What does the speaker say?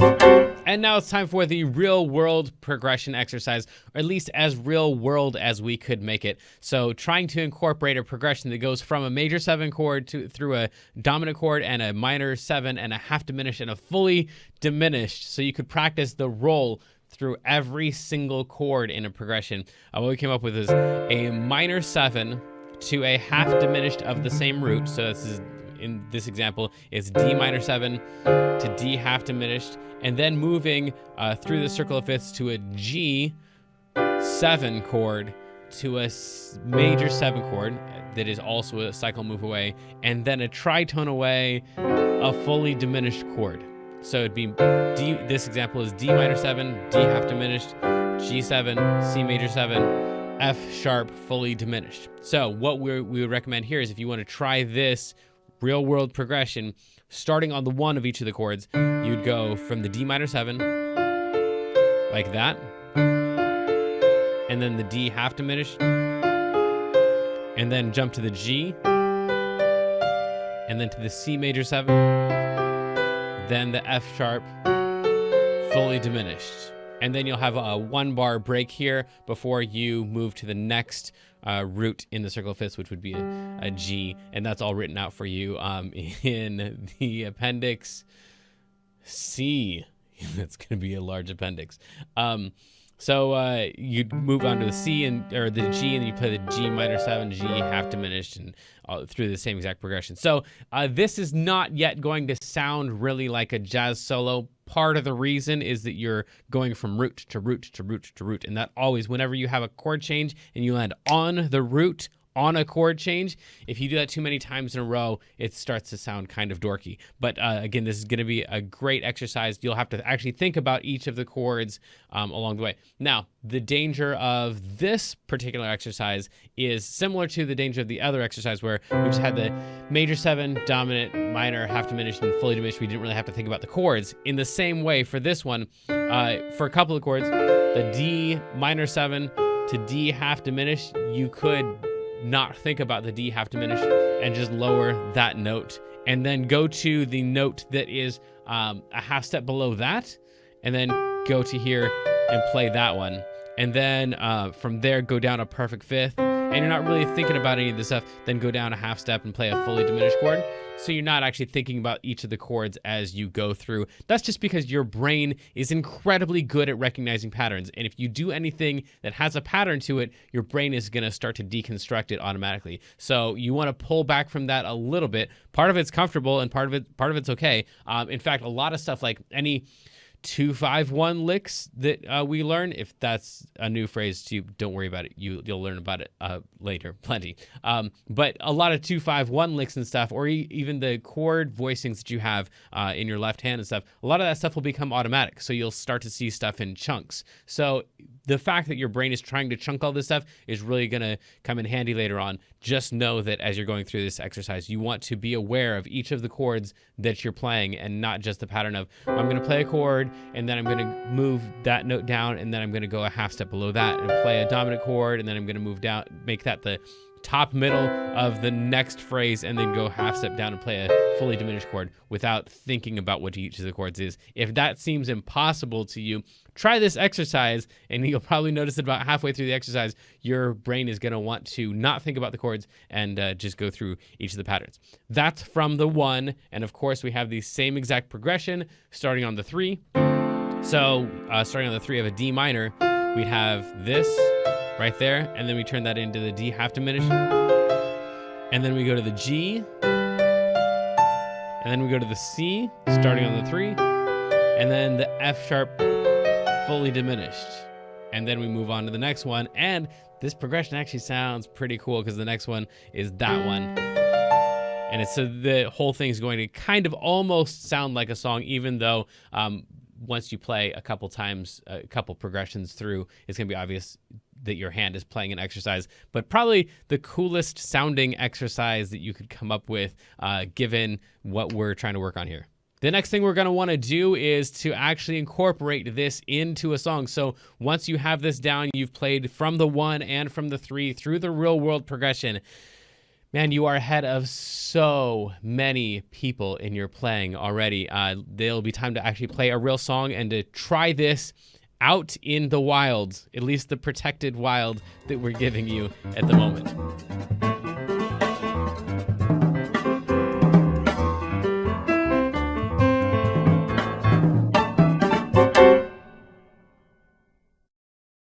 And now it's time for the real world progression exercise, or at least as real world as we could make it. So trying to incorporate a progression that goes from a major 7 chord through a dominant chord and a minor 7 and a half diminished and a fully diminished. So you could practice the roll through every single chord in a progression. What we came up with is a minor 7 to a half diminished of the same root. So this is, in this example, it's D minor 7 to D half diminished, and then moving through the circle of fifths to a G 7 chord to a major 7 chord that is also a cycle move away, and then a tritone away, a fully diminished chord. So it'd be D, this example is D minor 7, D half diminished, G7, C major 7, F sharp fully diminished. So what we would recommend here is if you want to try this real world progression, starting on the 1 of each of the chords, you'd go from the D minor 7, like that, and then the D half diminished, and then jump to the G, and then to the C major 7, then the F sharp, fully diminished. And then you'll have a 1 bar break here before you move to the next root in the circle of fifths, which would be a G, and that's all written out for you in the appendix C. That's going to be a large appendix. So you'd move on to the C or the G, and then you play the G minor 7, G half diminished, and through the same exact progression. So this is not yet going to sound really like a jazz solo. Part of the reason is that you're going from root to root to root to root, and that always, whenever you have a chord change and you land on the root on a chord change, if you do that too many times in a row, it starts to sound kind of dorky. But again, this is going to be a great exercise. You'll have to actually think about each of the chords along the way. Now, the danger of this particular exercise is similar to the danger of the other exercise where we just had the major 7, dominant, minor, half diminished, and fully diminished. We didn't really have to think about the chords. In the same way, for this one, for a couple of chords, the D minor 7 to D half diminished, you could not think about the D half diminished and just lower that note, and then go to the note that is a half step below that, and then go to here and play that one, and then from there go down a perfect fifth, and you're not really thinking about any of this stuff, then go down a half step and play a fully diminished chord. So you're not actually thinking about each of the chords as you go through. That's just because your brain is incredibly good at recognizing patterns. And if you do anything that has a pattern to it, your brain is going to start to deconstruct it automatically. So you want to pull back from that a little bit. Part of it's comfortable and part of it's okay. In fact, a lot of stuff like any 2-5-1 licks that we learn, if that's a new phrase to you, don't worry about it. You'll learn about it later, plenty. But a lot of 2-5-1 licks and stuff, or even the chord voicings that you have in your left hand and stuff, a lot of that stuff will become automatic. So you'll start to see stuff in chunks. So the fact that your brain is trying to chunk all this stuff is really going to come in handy later on. Just know that as you're going through this exercise, you want to be aware of each of the chords that you're playing and not just the pattern of, I'm going to play a chord and then I'm going to move that note down and then I'm going to go a half step below that and play a dominant chord and then I'm going to move down, make that the top middle of the next phrase and then go half step down and play a fully diminished chord without thinking about what each of the chords is. If that seems impossible to you, try this exercise and you'll probably notice that about halfway through the exercise, your brain is going to want to not think about the chords and just go through each of the patterns. That's from the 1, and of course we have the same exact progression starting on the 3. So starting on the 3 of a D minor, we'd have this right there, and then we turn that into the D half diminished, and then we go to the G, and then we go to the C, starting on the 3, and then the F sharp fully diminished, and then we move on to the next one, and this progression actually sounds pretty cool because the next one is that one, and it's so the whole thing is going to kind of almost sound like a song, even though once you play a couple times, a couple progressions through, it's going to be obvious that your hand is playing an exercise, but probably the coolest sounding exercise that you could come up with given what we're trying to work on here. The next thing we're going to want to do is to actually incorporate this into a song. So once you have this down, you've played from the 1 and from the 3 through the real world progression, Man, you are ahead of so many people in your playing already. There'll be time to actually play a real song and to try this out in the wild, at least the protected wild that we're giving you at the moment.